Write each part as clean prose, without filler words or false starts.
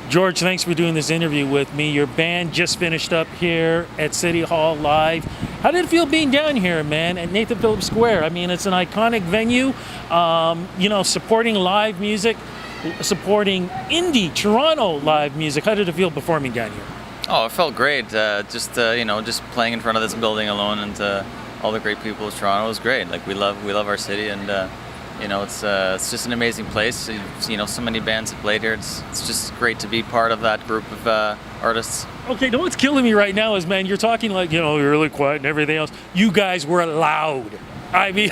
George, thanks for doing this interview with me. Your band just finished up here at City Hall Live. How did it feel being down here, man, at Nathan Phillips Square? I mean, it's an iconic venue, supporting live music, supporting indie Toronto live music. How did it feel performing down here? Oh, it felt great. Just playing in front of this building alone and all the great people of Toronto was great. Like we love our city, and it's just an amazing place. So many bands have played here. It's just great to be part of that group of artists. Okay, what's killing me right now is, man, you're talking like, you're really quiet and everything else. You guys were loud. I mean,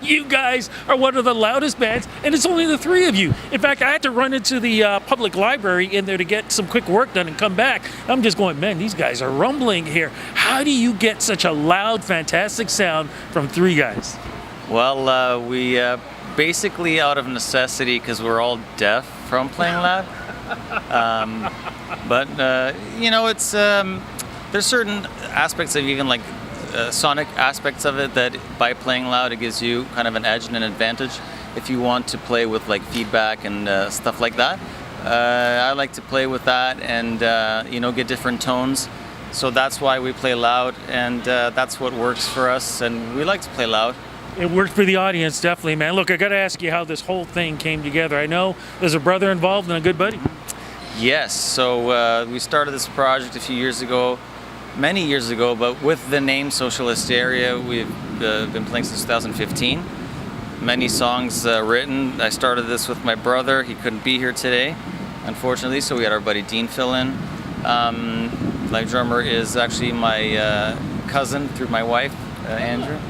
you guys are one of the loudest bands, and it's only the three of you. In fact, I had to run into the public library in there to get some quick work done and come back. I'm just going, man, these guys are rumbling here. How do you get such a loud, fantastic sound from three guys? Well, we basically out of necessity, because we're all deaf from playing loud. It's there's certain aspects of even like sonic aspects of it that by playing loud it gives you kind of an edge and an advantage if you want to play with like feedback and stuff like that. I like to play with that and get different tones, so that's why we play loud, and that's what works for us, and we like to play loud. It worked for the audience, definitely, man. Look, I got to ask you how this whole thing came together. I know there's a brother involved and a good buddy. Yes, so we started this project a few years ago, many years ago, but with the name Social Hysteria, we've been playing since 2015. Many songs written. I started this with my brother. He couldn't be here today, unfortunately, so we had our buddy Dean fill in. My drummer is actually my cousin through my wife, Andrew.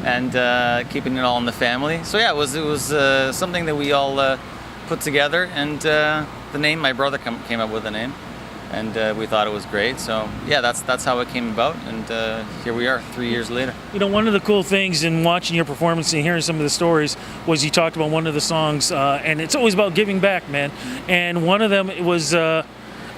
And keeping it all in the family. So yeah, it was something that we all put together, and the name, my brother came up with the name, and we thought it was great. So yeah, that's how it came about, and here we are 3 years later. One of the cool things in watching your performance and hearing some of the stories was you talked about one of the songs, and it's always about giving back, man. And one of them was, and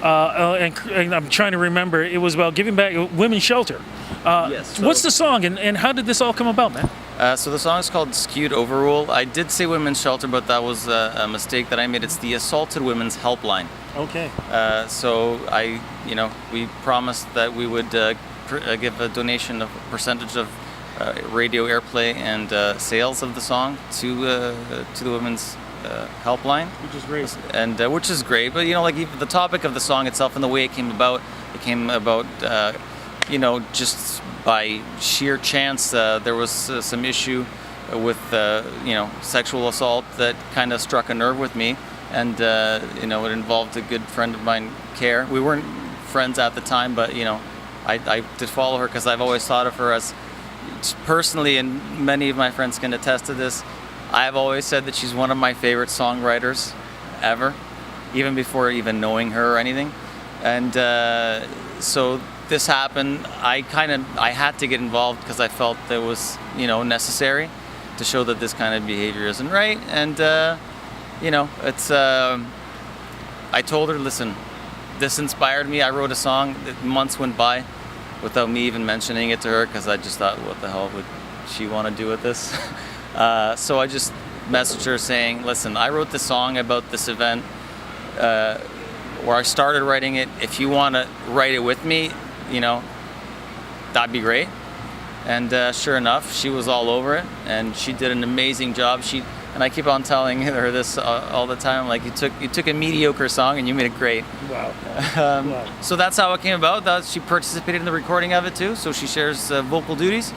I'm trying to remember, it was about giving back women's shelter. Yes. So what's the song, and how did this all come about, man? So the song is called Skewed Overrule. I did say women's shelter, but that was a mistake that I made. It's the Assaulted Women's Helpline. Okay. So we promised that we would give a donation of a percentage of radio airplay and sales of the song to the women's helpline. Which is great. And which is great, but the topic of the song itself and the way it came about just by sheer chance, there was some issue with, sexual assault that kind of struck a nerve with me. And, it involved a good friend of mine, Care. We weren't friends at the time, but, I did follow her because I've always thought of her as, personally, and many of my friends can attest to this, I've always said that she's one of my favorite songwriters ever, even before even knowing her or anything. And so this happened. I had to get involved because I felt that it was necessary to show that this kind of behavior isn't right. And it's I told her, listen, this inspired me. I wrote a song. Months went by without me even mentioning it to her because I just thought, what the hell would she want to do with this? So I just messaged her saying, listen, I wrote this song about this event where I started writing it. If you want to write it with me, that'd be great. And sure enough, she was all over it, and she did an amazing job. And I keep on telling her this all the time, like, you took a mediocre song and you made it great. Wow. Wow. So that's how it came about. She participated in the recording of it too, so she shares vocal duties.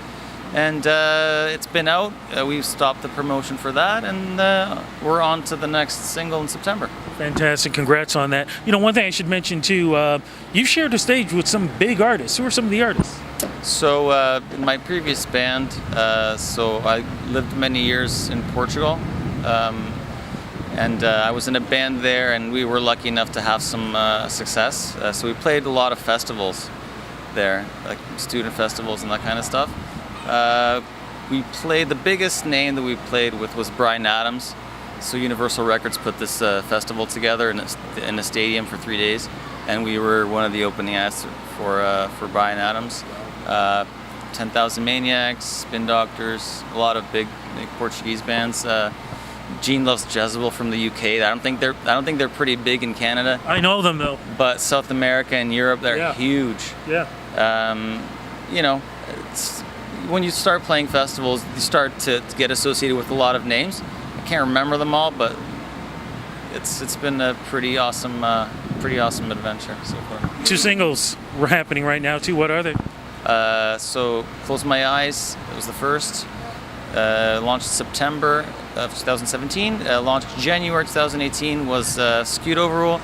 And it's been out. We've stopped the promotion for that, and we're on to the next single in September. Fantastic. Congrats on that. One thing I should mention too, you've shared a stage with some big artists. Who are some of the artists? So in my previous band, so I lived many years in Portugal, and I was in a band there, and we were lucky enough to have some success. So we played a lot of festivals there, like student festivals and that kind of stuff. We played, the biggest name that we played with was Bryan Adams. So Universal Records put this festival together in a stadium for 3 days, and we were one of the opening acts for Bryan Adams. 10,000 Maniacs, Spin Doctors, a lot of big Portuguese bands Gene Loves Jezebel from the UK. I don't think they're pretty big in Canada, I know them though. but South America and Europe, they're Yeah. huge. Yeah. You know, it's, when you start playing festivals, you start to get associated with a lot of names. I can't remember them all, but it's been a pretty awesome adventure so far. 2 singles were happening right now too. What are they? So Close My Eyes, it was the first. Launched September of 2017. Launched January 2018 was Skewed Overrule.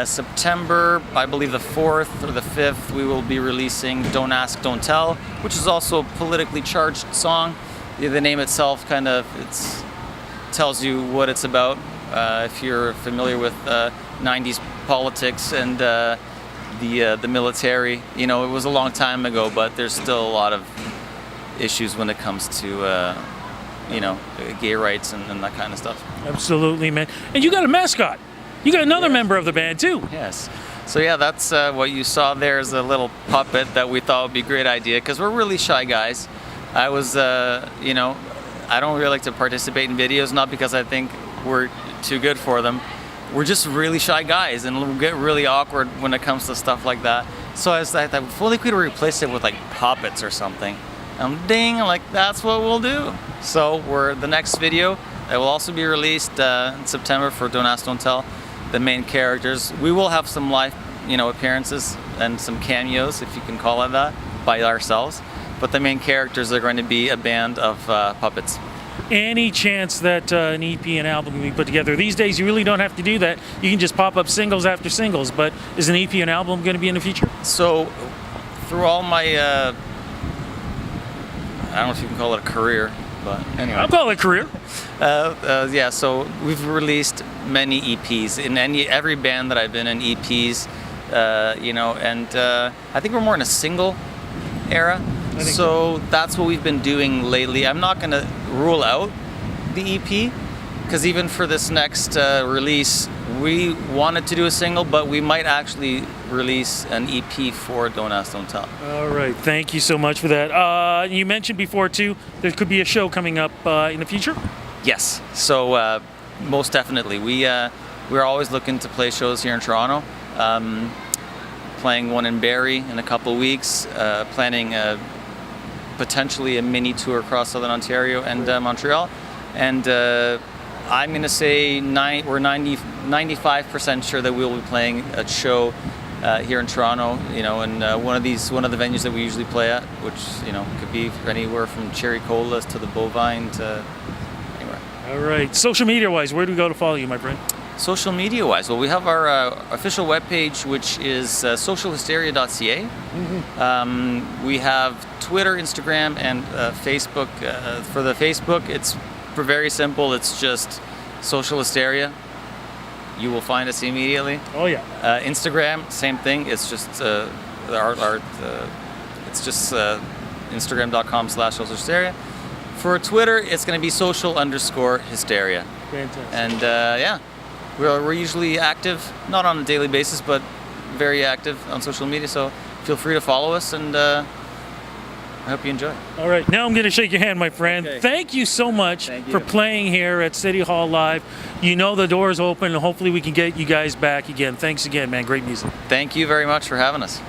September, I believe the 4th or the 5th, we will be releasing Don't Ask, Don't Tell, which is also a politically charged song. The name itself kind of tells you what it's about. If you're familiar with 90s politics and the military, you know, it was a long time ago, but there's still a lot of issues when it comes to you know, gay rights and that kind of stuff. Absolutely, man. And you got a mascot. You got another member of the band too. Yes. So yeah, that's what you saw there is a little puppet that we thought would be a great idea because we're really shy guys. I was, you know, I don't really like to participate in videos, not because I think we're too good for them. We're just really shy guys and we get really awkward when it comes to stuff like that. So I was like, if we could replace it with like puppets or something. Ding, like that's what we'll do. So the next video that will also be released in September for Don't Ask, Don't Tell. The main characters. We will have some live, you know, appearances and some cameos, if you can call it that, by ourselves. But the main characters are going to be a band of puppets. Any chance that an EP and album can be put together? These days, you really don't have to do that. You can just pop up singles after singles. But is an EP and album going to be in the future? So, through all my, I don't know if you can call it a career, but anyway. I'll call it career. Yeah, so we've released many EPs in every band that I've been in. EPs, you know, and I think we're more in a single era. So that's what we've been doing lately. I'm not going to rule out the EP because even for this next release, we wanted to do a single, but we might actually release an EP for Don't Ask, Don't Tell. All right, thank you so much for that. You mentioned before too, there could be a show coming up in the future. Yes, so most definitely. We're always looking to play shows here in Toronto. Playing one in Barrie in a couple weeks. Planning potentially a mini tour across Southern Ontario and Montreal. And I'm going to say we're 95% sure that we will be playing a show here in Toronto. You know, in one of the venues that we usually play at, which, you know, could be anywhere from Cherry Colas to the Bovine to anywhere. All right. Social media wise, where do we go to follow you, my friend? Social media wise, well, we have our official webpage, which is socialhysteria.ca. We have Twitter, Instagram, and Facebook. For the Facebook, it's very simple. It's just Social Hysteria. You will find us immediately. Oh yeah. Instagram, same thing. It's just Instagram.com/socialhysteria. For Twitter, it's going to be social_hysteria. Fantastic. And yeah, we're usually active, not on a daily basis, but very active on social media. So feel free to follow us, and I hope you enjoy. All right, now I'm going to shake your hand, my friend. Okay. Thank you so much Thank you. for playing here at City Hall Live. You know the door's open, and hopefully we can get you guys back again. Thanks again, man. Great music. Thank you very much for having us.